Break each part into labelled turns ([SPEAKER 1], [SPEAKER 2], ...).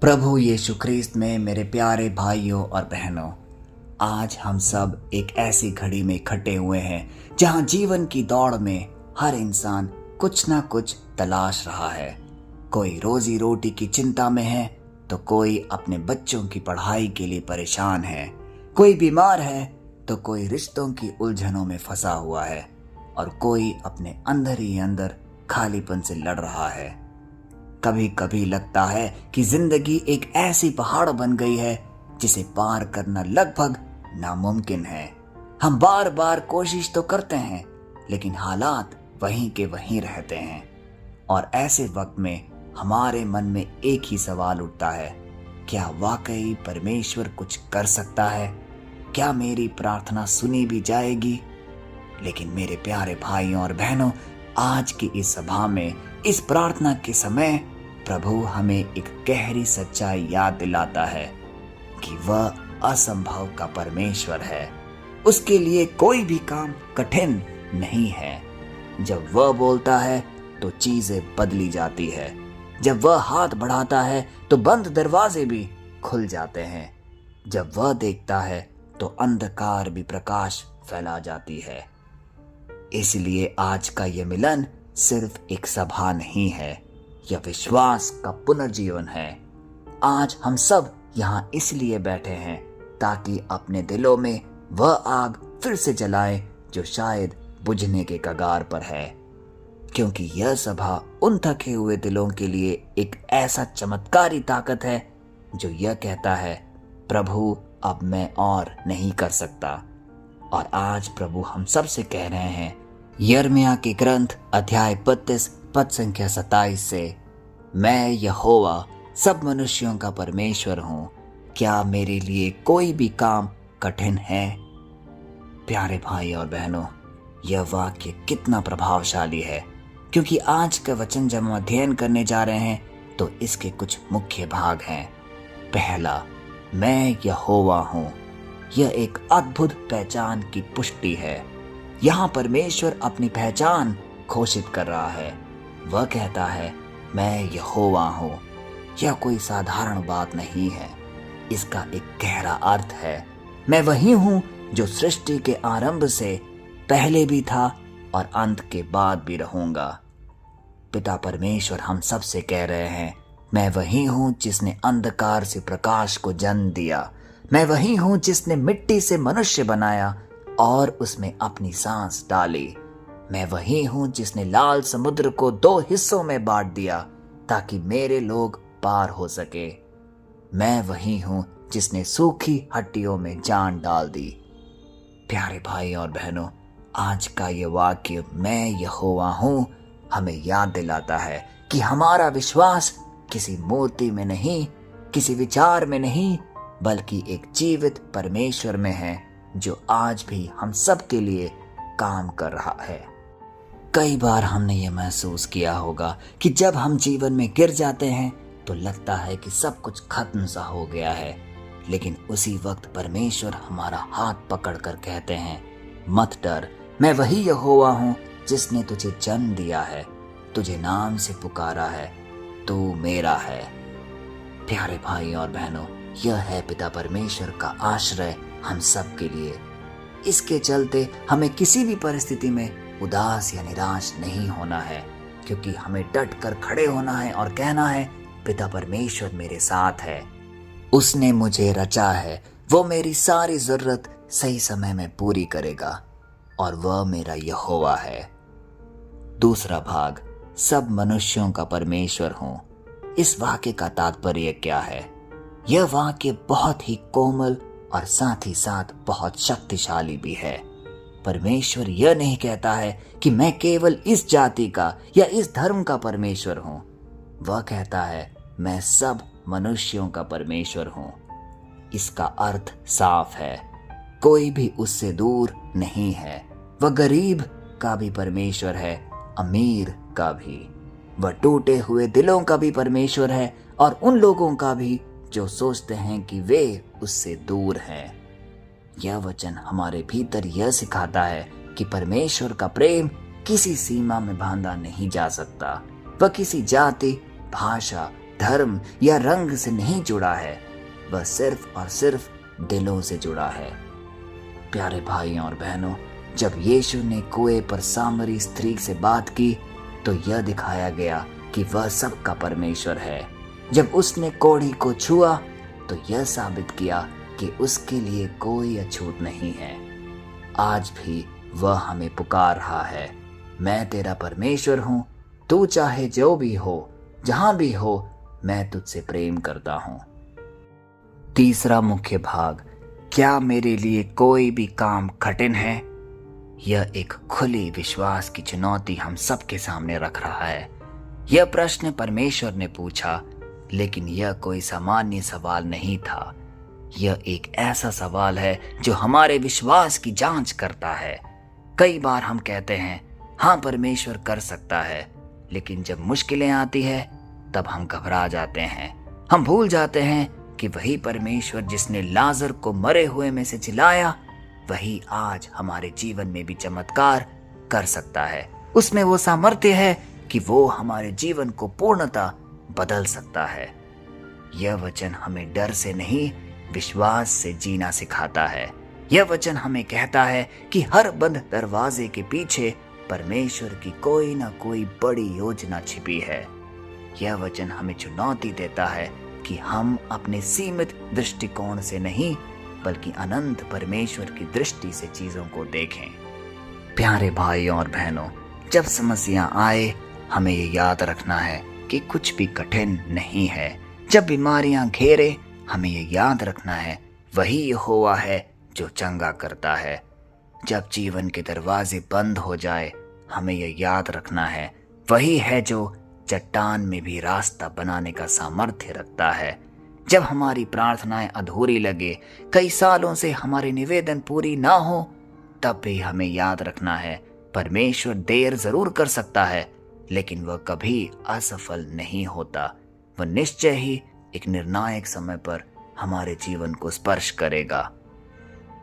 [SPEAKER 1] प्रभु यीशु ख्रीस्त में मेरे प्यारे भाइयों और बहनों, आज हम सब एक ऐसी घड़ी में इकट्ठे हुए हैं जहां जीवन की दौड़ में हर इंसान कुछ ना कुछ तलाश रहा है। कोई रोजी रोटी की चिंता में है तो कोई अपने बच्चों की पढ़ाई के लिए परेशान है, कोई बीमार है तो कोई रिश्तों की उलझनों में फंसा हुआ है और कोई अपने अंदर ही अंदर खालीपन से लड़ रहा है। कभी कभी लगता है कि जिंदगी एक ऐसी पहाड़ बन गई है जिसे पार करना लगभग नामुमकिन है। हम बार बार कोशिश तो करते हैं लेकिन हालात वहीं के वहीं रहते हैं और ऐसे वक्त में हमारे मन में एक ही सवाल उठता है, क्या वाकई परमेश्वर कुछ कर सकता है? क्या मेरी प्रार्थना सुनी भी जाएगी? लेकिन मेरे प्यारे भाइयों और बहनों, आज की इस सभा में इस प्रार्थना के समय प्रभु हमें एक गहरी सच्चाई याद दिलाता है कि वह असंभव का परमेश्वर है। उसके लिए कोई भी काम कठिन नहीं है। जब वह बोलता है तो चीजें बदली जाती है। जब वह हाथ बढ़ाता है तो बंद दरवाजे भी खुल जाते हैं। जब वह देखता है तो अंधकार भी प्रकाश फैला जाती है। इसलिए आज का यह मिलन सिर्फ एक सभा नहीं है, यह विश्वास का पुनर्जीवन है। आज हम सब यहाँ इसलिए बैठे हैं ताकि अपने दिलों में वह आग फिर से जलाएं जो शायद बुझने के कगार पर है, क्योंकि यह सभा उन थके हुए दिलों के लिए एक ऐसा चमत्कारी ताकत है जो यह कहता है, प्रभु अब मैं और नहीं कर सकता। और आज प्रभु हम सब से कह रहे हैं, यिर्मयाह के ग्रंथ अध्याय 32 पद संख्या 27 से, मैं यहोवा सब मनुष्यों का परमेश्वर हूँ, क्या मेरे लिए कोई भी काम कठिन है? प्यारे भाई और बहनों, यह वाक्य कितना प्रभावशाली है, क्योंकि आज का वचन जब हम अध्ययन करने जा रहे हैं तो इसके कुछ मुख्य भाग हैं। पहला, मैं यहोवा हूँ। यह एक अद्भुत पहचान की पुष्टि है। यहाँ परमेश्वर अपनी पहचान घोषित कर रहा है। वह कहता है, मैं यहोवा हूँ। यह कोई साधारण बात नहीं है, इसका एक गहरा अर्थ है। मैं वही हूँ जो सृष्टि के आरंभ से पहले भी था और अंत के बाद भी रहूंगा। पिता परमेश्वर हम सब से कह रहे हैं, मैं वही हूँ जिसने अंधकार से प्रकाश को जन्म दिया। मैं वही हूँ जिसने मिट्टी से मनुष्य बनाया और उसमें अपनी सांस डाली। मैं वही हूँ जिसने लाल समुद्र को 2 हिस्सों में बांट दिया ताकि मेरे लोग पार हो सके। मैं वही हूँ जिसने सूखी हड्डियों में जान डाल दी। प्यारे भाई और बहनों, आज का ये वाक्य मैं यहोवा हूँ हमें याद दिलाता है कि हमारा विश्वास किसी मूर्ति में नहीं, किसी विचार में नहीं, बल्कि एक जीवित परमेश्वर में है जो आज भी हम सब के लिए काम कर रहा है। कई बार हमने ये महसूस किया होगा कि जब हम जीवन में गिर जाते हैं तो लगता है कि सब कुछ खत्म सा हो गया है, लेकिन उसी वक्त परमेश्वर हमारा हाथ पकड़कर कहते हैं, मत डर, मैं वही यहोवा हूँ जिसने तुझे जन्म दिया है, तुझे नाम से पुकारा है, तू मेरा है। प्यारे भाई और बहनों, यह है पिता परमेश्वर का आश्रय हम सब के लिए। इसके चलते हमें किसी भी परिस्थिति में उदास या निराश नहीं होना है, क्योंकि हमें डट कर खड़े होना है और कहना है, पिता परमेश्वर मेरे साथ है, उसने मुझे रचा है, वो मेरी सारी जरूरत सही समय में पूरी करेगा और वह मेरा यहोवा है। दूसरा भाग, सब मनुष्यों का परमेश्वर हूँ। इस वाक्य का तात्पर्य क्या है? यह वाक्य बहुत ही कोमल और साथ ही साथ बहुत शक्तिशाली भी है। परमेश्वर यह नहीं कहता है कि मैं केवल इस जाति का या इस धर्म का परमेश्वर हूँ। वह कहता है, मैं सब मनुष्यों का परमेश्वर हूँ। इसका अर्थ साफ है, कोई भी उससे दूर नहीं है। वह गरीब का भी परमेश्वर है, अमीर का भी। वह टूटे हुए दिलों का भी परमेश्वर है और उन लोगों का भी जो सोचते हैं कि वे उससे दूर हैं। यह वचन हमारे भीतर यह सिखाता है कि परमेश्वर का प्रेम किसी सीमा में बांधा नहीं जा सकता। वह किसी जाति, भाषा धर्म या रंग से नहीं जुड़ा है, वह सिर्फ और सिर्फ दिलों से जुड़ा है। प्यारे भाइयों और बहनों, जब यीशु ने कुएं पर सामरी स्त्री से बात की तो यह दिखाया गया कि वह सबका परमेश्वर है। जब उसने कोढ़ी को छुआ तो यह साबित किया कि उसके लिए कोई अछूत नहीं है। आज भी वह हमें पुकार रहा है, मैं तेरा परमेश्वर हूं, तू चाहे जो भी हो, जहां भी हो, मैं तुझसे प्रेम करता हूं। तीसरा मुख्य भाग, क्या मेरे लिए कोई भी काम कठिन है? यह एक खुली विश्वास की चुनौती हम सबके सामने रख रहा है। यह प्रश्न परमेश्वर ने पूछा, लेकिन यह कोई सामान्य सवाल नहीं था। यह एक ऐसा सवाल है जो हमारे विश्वास की जांच करता है। कई बार हम कहते हैं, हाँ परमेश्वर कर सकता है, लेकिन जब मुश्किलें आती है तब हम घबरा जाते हैं। हम भूल जाते हैं कि वही परमेश्वर जिसने लाजर को मरे हुए में से जिलाया, वही आज हमारे जीवन में भी चमत्कार कर सकता है। उसमें वो सामर्थ्य है कि वो हमारे जीवन को पूर्णतः बदल सकता है। यह वचन हमें डर से नहीं, विश्वास से जीना सिखाता है। यह वचन हमें कहता है कि हर बंद दरवाजे के पीछे परमेश्वर की कोई ना कोई बड़ी योजना छिपी है। यह वचन हमें चुनौती देता है कि हम अपने सीमित दृष्टिकोण से नहीं, बल्कि अनंत परमेश्वर की दृष्टि से चीजों को देखें। प्यारे भाइयों और बहनों, जब समस्या आए हमें ये याद रखना है कि कुछ भी कठिन नहीं है। जब बीमारियां घेरे हमें ये याद रखना है, वही यहोवा है जो चंगा करता है। जब जीवन के दरवाजे बंद हो जाए हमें ये याद रखना है, वही है जो चट्टान में भी रास्ता बनाने का सामर्थ्य रखता है। जब हमारी प्रार्थनाएं अधूरी लगे, कई सालों से हमारे निवेदन पूरी ना हो, तब भी हमें याद रखना है, परमेश्वर देर जरूर कर सकता है, लेकिन वह कभी असफल नहीं होता। वह निश्चय ही एक निर्णायक समय पर हमारे जीवन को स्पर्श करेगा।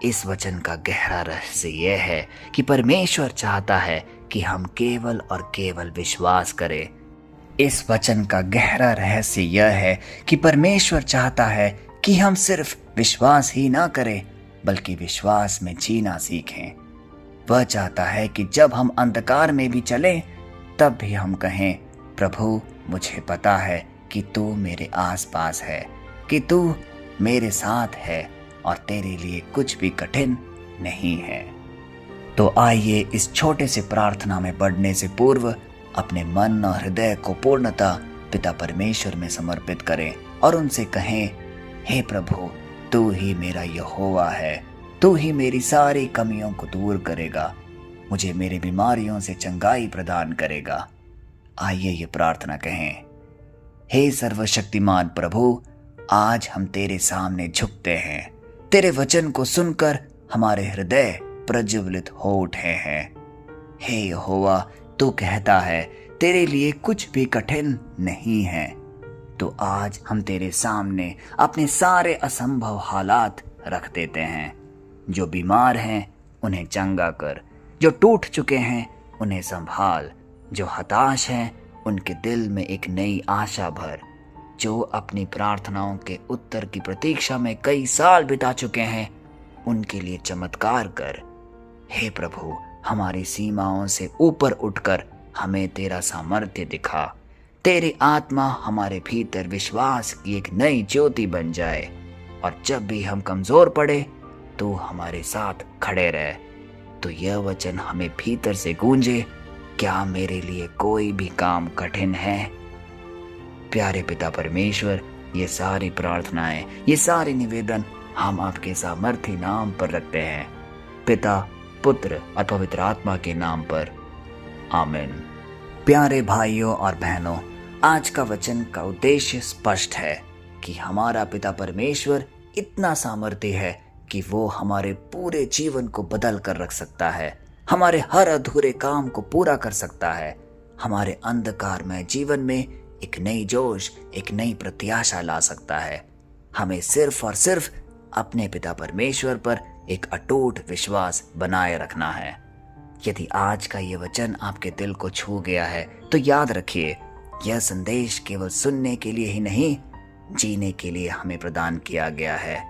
[SPEAKER 1] इस वचन का गहरा रहस्य यह है कि परमेश्वर चाहता है कि हम केवल और केवल विश्वास करें। इस वचन का गहरा रहस्य यह है कि परमेश्वर चाहता है कि हम सिर्फ विश्वास ही ना करें, बल्कि विश्वास में जीना सीखें। वह चाहता है कि जब हम अंधकार में भी चलें, तब भी हम कहें, प्रभु मुझे पता है कि तू मेरे आसपास है, कि तू मेरे साथ है और तेरे लिए कुछ भी कठिन नहीं है। तो आइए इस छोटे से प्रार्थना में बढ़ने से पूर्व अपने मन और हृदय को पूर्णतः पिता परमेश्वर में समर्पित करें और उनसे कहें, हे प्रभु, तू ही मेरा यहोवा है, तू ही मेरी सारी कमियों को दूर करेगा, मुझे मेरी बीमारियों से चंगाई प्रदान करेगा। आइए ये प्रार्थना कहें, हे सर्वशक्तिमान प्रभु, आज हम तेरे सामने झुकते हैं। तेरे वचन को सुनकर हमारे हृदय प्रज्वलित हो उठे हैं। हे यहोवा, तू कहता है तेरे लिए कुछ भी कठिन नहीं है। तो आज हम तेरे सामने अपने सारे असंभव हालात रख देते हैं। जो बीमार हैं उन्हें चंगा कर, जो टूट चुके हैं उन्हें संभाल, जो हताश हैं उनके दिल में एक नई आशा भर, जो अपनी प्रार्थनाओं के उत्तर की प्रतीक्षा में कई साल बिता चुके हैं उनके लिए चमत्कार कर। हे प्रभु, हमारी सीमाओं से ऊपर उठकर हमें तेरा सामर्थ्य दिखा। तेरी आत्मा हमारे भीतर विश्वास की एक नई ज्योति बन जाए और जब भी हम कमजोर पड़े तो हमारे साथ खड़े रहे। तो यह वचन हमें भीतर से गूंजे, क्या मेरे लिए कोई भी काम कठिन है? प्यारे पिता परमेश्वर, ये सारी प्रार्थनाएं, ये सारे निवेदन हम आपके सामर्थ्य नाम पर रखते हैं, पिता, पुत्र और पवित्र आत्मा के नाम पर, आमीन। प्यारे भाइयों और बहनों, आज का वचन का उद्देश्य स्पष्ट है कि हमारा पिता परमेश्वर इतना सामर्थ्य है कि वो हमारे पूरे जीवन को बदल कर रख सकता है, हमारे हर अधूरे काम को पूरा कर सकता है, हमारे अंधकारमय जीवन में एक नई जोश, एक नई प्रत्याशा ला सकता है। हमें सिर्फ और सिर्फ अपने पिता परमेश्वर पर एक अटूट विश्वास बनाए रखना है। यदि आज का ये वचन आपके दिल को छू गया है तो याद रखिए, यह संदेश केवल सुनने के लिए ही नहीं, जीने के लिए हमें प्रदान किया गया है।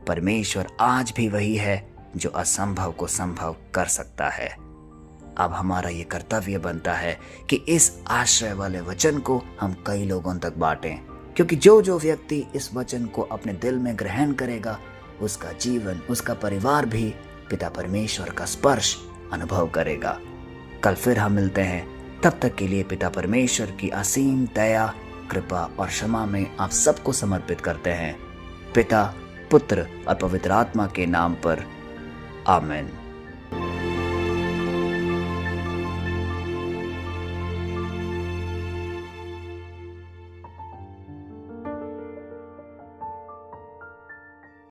[SPEAKER 1] परमेश्वर आज भी वही है जो असंभव को संभव कर सकता है। अब हमारा ये कर्तव्य बनता है कि इस आश्रय वाले वचन को हम कई लोगों तक बांटें, क्योंकि जो जो व्यक्ति इस वचन को अपने दिल में ग्रहण करेगा, उसका जीवन, उसका परिवार भी पिता परमेश्वर का स्पर्श अनुभव करेगा। कल फिर हम मिलते हैं, तब तक के लिए पिता परमेश्वर की असीम दया, कृपा और क्षमा में आप सबको समर्पित करते हैं। पिता, पुत्र और पवित्र आत्मा के नाम पर, आमीन।